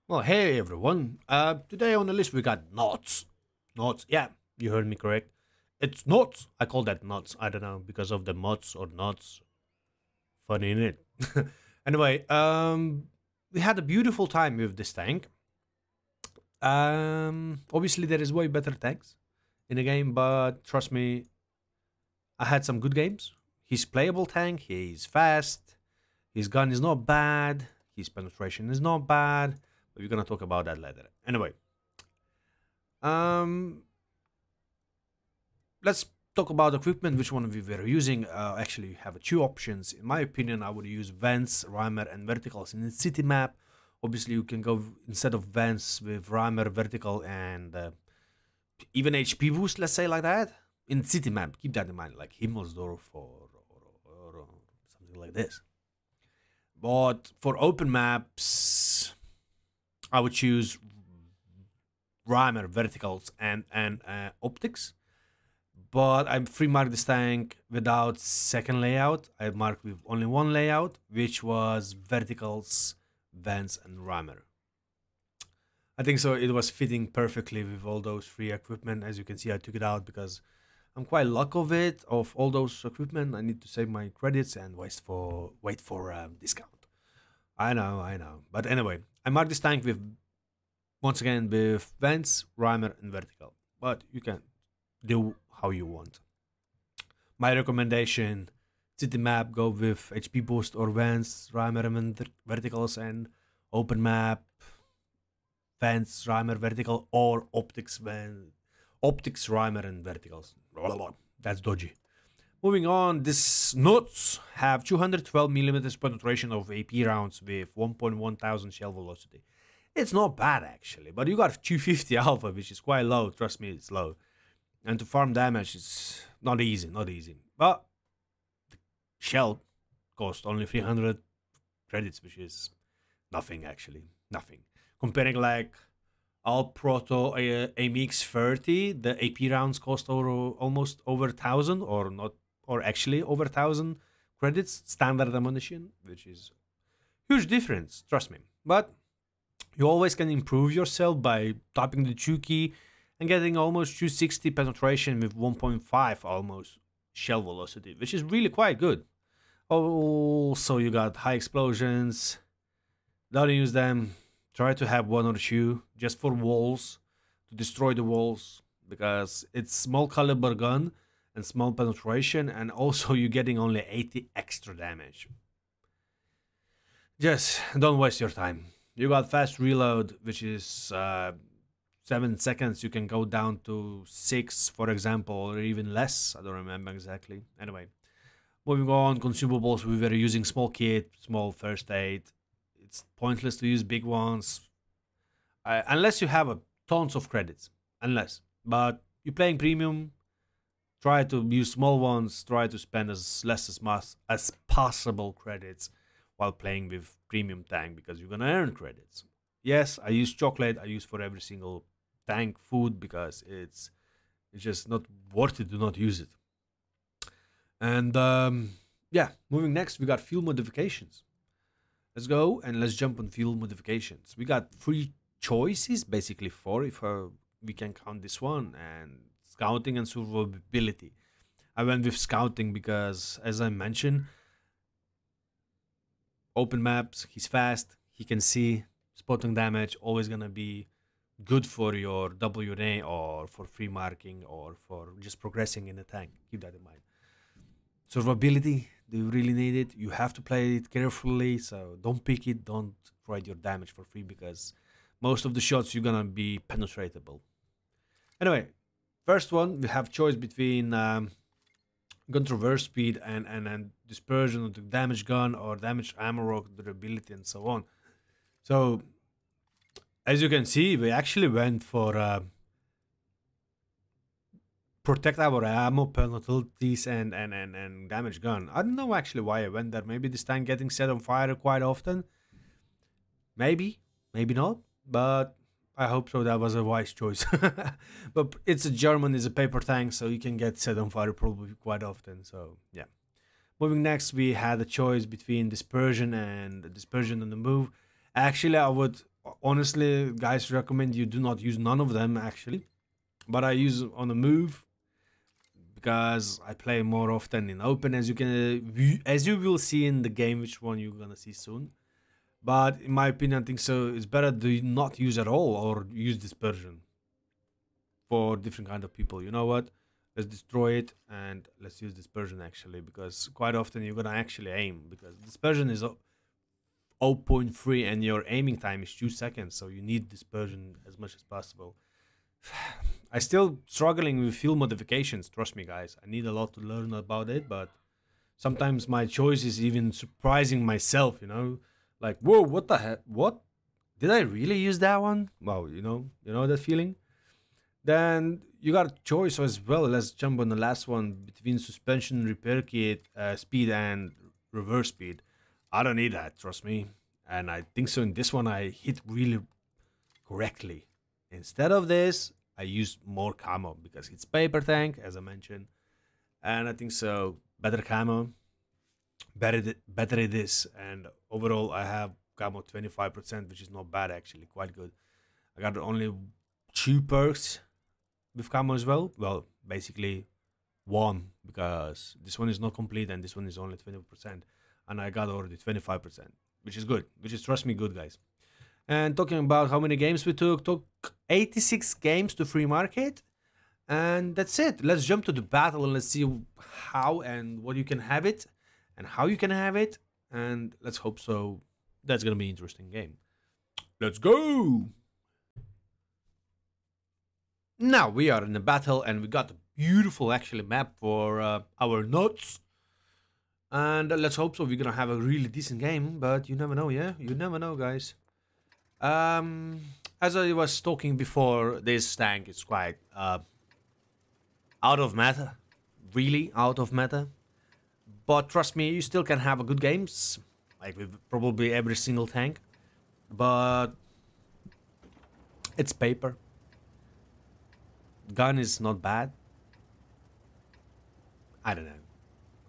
Well, hey everyone. Today on the list we got nuts. Nuts. Yeah, you heard me correct. It's nuts. I call that nuts. I don't know because of the mutts or nuts. Funny in it. Anyway, we had a beautiful time with this tank. Obviously there is way better tanks in the game, but trust me, I had some good games. He's playable tank. He's fast. His gun is not bad. His penetration is not bad. But we're gonna talk about that later. Anyway, um, let's talk about equipment. Which one we were using? Actually, you have two options. In my opinion, I would use vents, Rhymer, and verticals in the city map. Obviously, you can go instead of vents with Rhymer, vertical, and even HP boost. Let's say like that in city map. Keep that in mind, like Himmelsdorf or something like this. But for open maps, I would choose Rhymer, verticals, and optics. But I free marked this tank without second layout. I marked with only one layout, which was verticals, vents, and Rhymer. I think so. It was fitting perfectly with all those free equipment. As you can see, I took it out because I'm quite luck of it. Of all those equipment, I need to save my credits and wait for discount. I know. But anyway, I marked this tank with once again with vents, Rhymer, and vertical. But you can do how you want. My recommendation: city map, go with HP boost or vents, Rhymer, and verticals, and open map, vents, Rhymer, vertical, or optics, Rhymer, and verticals. That's dodgy. Moving on, these nuts have 212 millimeters penetration of AP rounds with 1.1 thousand shell velocity. It's not bad actually, but you got 250 alpha, which is quite low. Trust me, it's low. And to farm damage, it's not easy, not easy. But the shell cost only 300 credits, which is nothing actually, nothing. Comparing like Al Proto AMX 30, the AP rounds cost almost over 1,000, or not, or actually over 1,000 credits standard ammunition, which is huge difference. Trust me. But you always can improve yourself by tapping the 2 key and getting almost 260 penetration with 1.5 almost shell velocity, which is really quite good. Also, you got high explosions. Don't use them. Try to have one or two just for walls, to destroy the walls, because it's small caliber gun and small penetration, and also you're getting only 80 extra damage. Just don't waste your time. You got fast reload, which is 7 seconds. You can go down to 6, for example, or even less. I don't remember exactly. Anyway, moving on, consumables. We were using small kit, small first aid. It's pointless to use big ones unless you have tons of credits. Unless, but you're playing premium. Try to use small ones. Try to spend as less as possible credits while playing with premium tank, because you're gonna earn credits. Yes, I use chocolate. I use for every single tank food because it's just not worth it to not use it. And yeah, moving next, we got fuel modifications. Let's go and let's jump on fuel modifications. We got 3 choices, basically 4 if we can count this one, and scouting and survivability. I went with scouting because, as I mentioned, open maps, he's fast, he can see, spotting damage, always gonna be good for your WNA or for free marking or for just progressing in the tank. Keep that in mind. Survivability, do you really need it? You have to play it carefully, so don't pick it, don't write your damage for free, because most of the shots you're gonna be penetratable. Anyway, first one, we have choice between gun traverse speed and dispersion of the damage gun, or damage ammo rock durability, and so on. So as you can see, we actually went for protect our ammo penalties and damage gun. I don't know actually why I went there. Maybe this tank getting set on fire quite often. Maybe not, but I hope so. That was a wise choice. But it's a German, it's a paper tank, so you can get set on fire probably quite often. So yeah. Moving next, we had a choice between dispersion and dispersion on the move. Actually, I would honestly, guys, recommend you do not use none of them actually. But I use on the move because I play more often in open, as you will see in the game, which one you're gonna see soon. But in my opinion, I think so. It's better to not use at all or use dispersion for different kind of people. You know what? Let's destroy it and let's use dispersion actually, because quite often you're gonna actually aim, because dispersion is 0.3 and your aiming time is 2 seconds, so you need dispersion as much as possible. I still struggling with field modifications, trust me guys. I need a lot to learn about it, but sometimes my choice is even surprising myself, you know? Like, whoa, what the heck? What? Did I really use that one? Wow, you know that feeling? Then you got a choice as well. Let's jump on the last one between suspension, repair kit, speed, and reverse speed. I don't need that, trust me. And I think so in this one I hit really correctly. Instead of this, I used more camo because it's paper tank, as I mentioned. And I think so, better camo, better it is. And overall, I have camo 25%, which is not bad actually, quite good. I got only 2 perks with camo as well. Well, basically 1, because this one is not complete and this one is only 20%. And I got already 25%, which is good, which is, trust me, good guys. And talking about how many games we took 86 games to free market. And that's it. Let's jump to the battle and let's see how and what you can have it and how you can have it. And let's hope so. That's going to be an interesting game. Let's go. Now we are in the battle and we got a beautiful actually map for our notes. And let's hope so. We're going to have a really decent game, but you never know, yeah? You never know, guys. As I was talking before, this tank is quite out of meta, really out of meta. But trust me, you still can have a good games, like with probably every single tank. But it's paper. Gun is not bad. I don't know.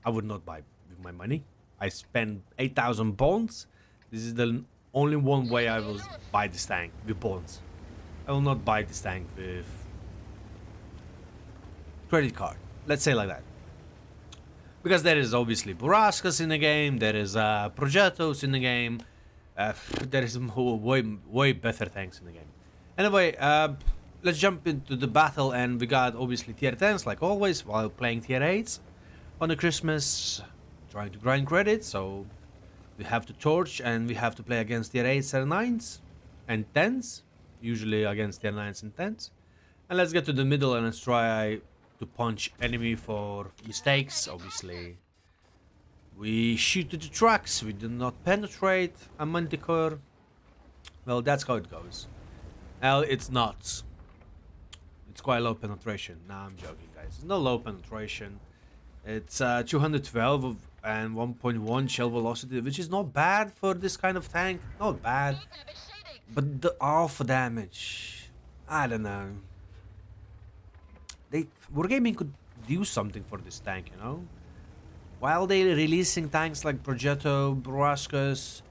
I would not buy with my money. I spent 8,000 bonds. This is the only one way I will buy this tank, with bonds. I will not buy this tank with credit card. Let's say like that. Because there is obviously Borrascas in the game, there is Progettos in the game, there is way better tanks in the game. Anyway, let's jump into the battle, and we got obviously tier 10s like always, while playing tier 8s on the Christmas, trying to grind credit, so we have to torch and we have to play against tier 8s and 9s and 10s, usually against tier 9s and 10s. And let's get to the middle and let's try to punch enemy for mistakes. Obviously, we shoot to the trucks, we do not penetrate a manticore. Well, that's how it goes. Well, it's not. It's quite low penetration. Nah, I'm joking, guys. It's no low penetration. It's 212 and 1.1 shell velocity, which is not bad for this kind of tank. Not bad. But the alpha damage, I don't know. Wargaming could do something for this tank, you know? While they're releasing tanks like Progetto, Borrascas.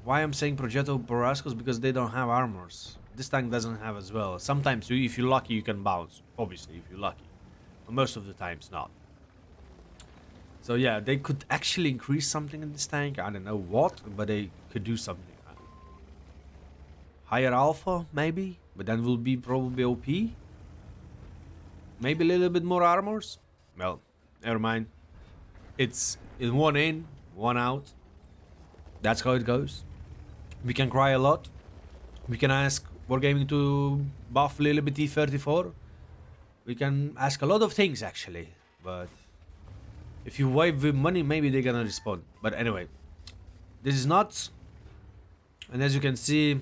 Why I'm saying Progetto, Borrascas? Because they don't have armors. This tank doesn't have as well. Sometimes, if you're lucky, you can bounce. Obviously, if you're lucky. But most of the times, not. So yeah, they could actually increase something in this tank. I don't know what, but they could do something. Higher alpha, maybe? But then will be probably OP. Maybe a little bit more armors? Well, never mind. It's in one in, one out. That's how it goes. We can cry a lot. We can ask Wargaming to buff a little bit T34. We can ask a lot of things actually. But if you wave with money, maybe they're gonna respond. But anyway, this is nuts. And as you can see,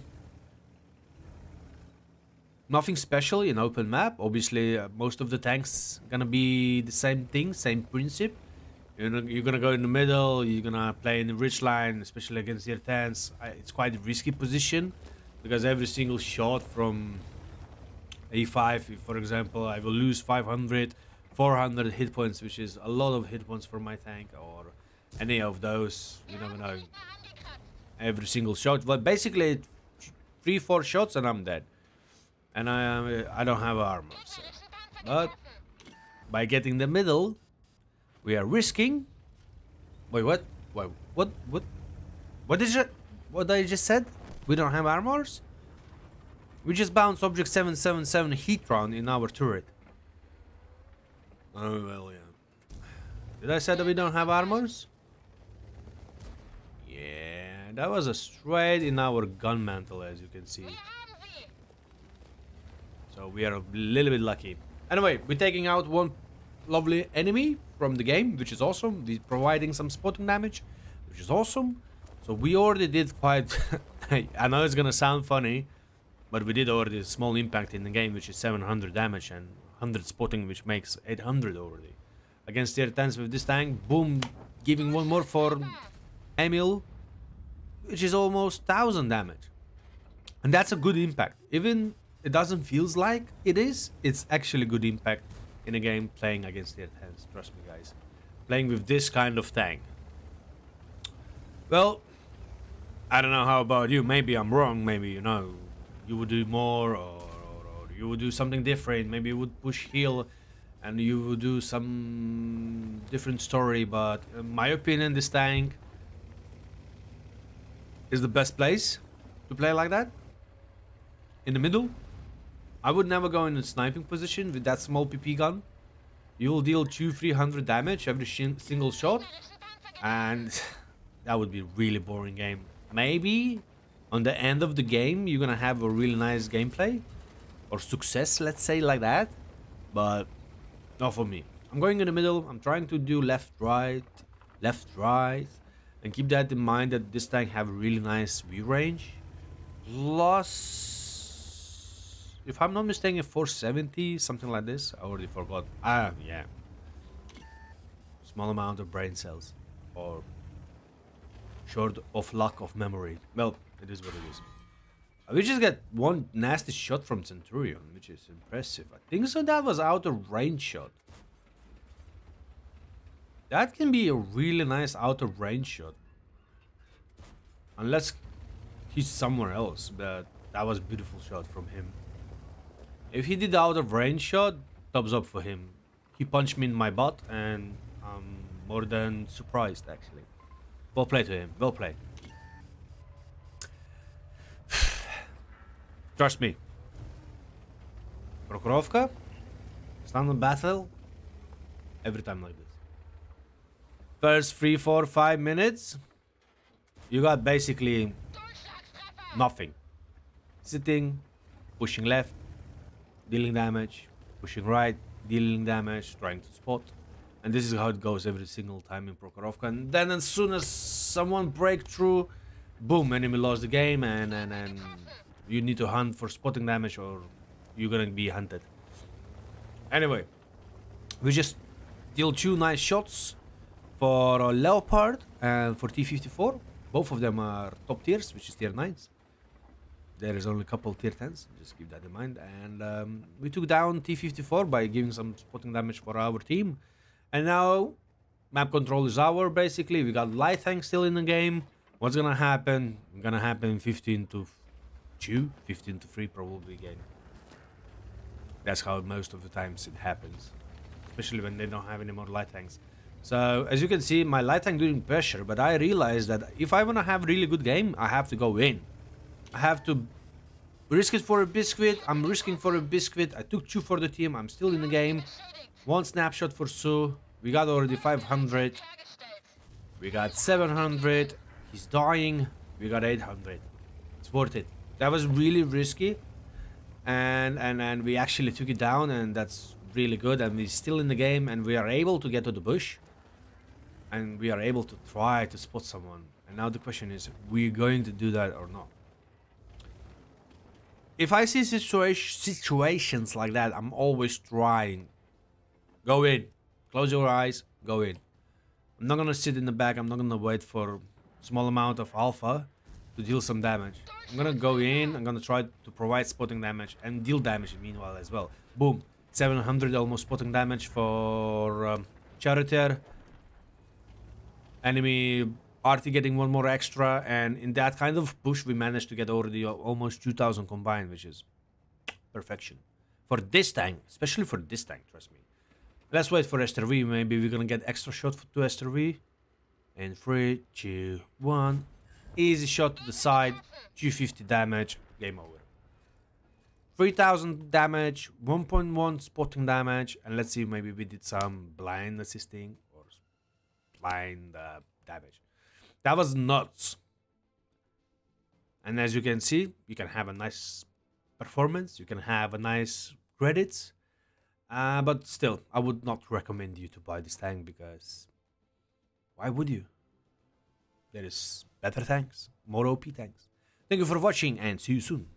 nothing special in open map. Obviously, most of the tanks gonna be the same thing, same principle. You're gonna go in the middle, you're gonna play in the ridge line, especially against tier 10s. It's quite a risky position, because every single shot from A5, for example, I will lose 500, 400 hit points, which is a lot of hit points for my tank, or any of those, you never know. Every single shot. But basically, 3-4 shots and I'm dead. And I don't have armor. So. But by getting the middle, we are risking. Wait, what? Wait, what? What is it? What I just said? We don't have armors? We just bounced object 777 heat round in our turret. Oh well, yeah. Did I say that we don't have armors? Yeah, that was a straight in our gun mantle, as you can see. So we are a little bit lucky. Anyway, we're taking out one lovely enemy from the game, which is awesome. We're providing some spotting damage, which is awesome. So we already did quite... I know it's gonna sound funny, but we did already a small impact in the game, which is 700 damage and 100 spotting, which makes 800 already. Against tier 10s with this tank, boom, giving one more for Emil, which is almost 1000 damage. And that's a good impact. Even it doesn't feels like it is, it's actually good impact in a game playing against tier 10s, trust me guys. Playing with this kind of tank. Well, I don't know how about you, maybe I'm wrong, maybe, you know, you would do more or you would do something different, maybe you would push heal and you would do some different story, but in my opinion this tank is the best place to play like that. In the middle, I would never go in a sniping position with that small PP gun. You will deal 200-300 damage every single shot, and that would be a really boring game. Maybe on the end of the game you're gonna have a really nice gameplay or success, let's say like that, but not for me. I'm going in the middle. I'm trying to do left right, and keep that in mind that this tank have a really nice view range. Plus, if I'm not mistaken, 470, something like this. I already forgot. Yeah. Small amount of brain cells, or short of lack of memory. Well, it is what it is. We just got one nasty shot from Centurion, which is impressive. I think so that was out of range shot. That can be a really nice out of range shot. Unless he's somewhere else, but that was a beautiful shot from him. If he did the out of range shot, thumbs up for him. He punched me in my butt and I'm more than surprised actually. Well played to him, well played. Trust me. Prokhorovka, standard battle, every time like this. First 3, 4, 5 minutes, you got basically nothing. Sitting, pushing left, dealing damage, pushing right, dealing damage, trying to spot. And this is how it goes every single time in Prokhorovka. And then as soon as someone break through, boom, enemy lost the game and you need to hunt for spotting damage or you're gonna be hunted. Anyway, we just deal 2 nice shots for Leopard and for T-54. Both of them are top tiers, which is tier 9s. There is only a couple tier 10s, just keep that in mind. And we took down T-54 by giving some spotting damage for our team. And now, map control is our, basically. We got light tank still in the game. What's gonna happen? Gonna happen 15 to 2, 15 to 3 probably game. That's how most of the times it happens. Especially when they don't have any more light tanks. So, as you can see, my light tank doing pressure, but I realized that if I wanna have a really good game, I have to go in. I have to risk it for a biscuit. I'm risking for a biscuit. I took 2 for the team. I'm still in the game. 1 snapshot for Sue. We got already 500. We got 700. He's dying. We got 800. It's worth it. That was really risky. And we actually took it down, and that's really good. And we're still in the game, and we are able to get to the bush. And we are able to try to spot someone. And now the question is, we're going to do that or not? If I see situations like that, I'm always trying. Go in. Close your eyes. Go in. I'm not gonna sit in the back. I'm not gonna wait for a small amount of alpha to deal some damage. I'm gonna go in. I'm gonna try to provide spotting damage and deal damage meanwhile as well. Boom. 700 almost spotting damage for Charioteer. Enemy Artie getting one more extra, and in that kind of push, we managed to get already almost 2,000 combined, which is perfection. For this tank, especially for this tank, trust me. Let's wait for STRV, maybe we're gonna get extra shot to STRV. In 3, 2, 1. Easy shot to the side, 250 damage, game over. 3,000 damage, 1.1 spotting damage, and let's see, maybe we did some blind assisting or blind damage. That was nuts. And as you can see, you can have a nice performance, you can have a nice credits, but still, I would not recommend you to buy this tank, because why would you? There is better tanks, more OP tanks. Thank you for watching, and see you soon.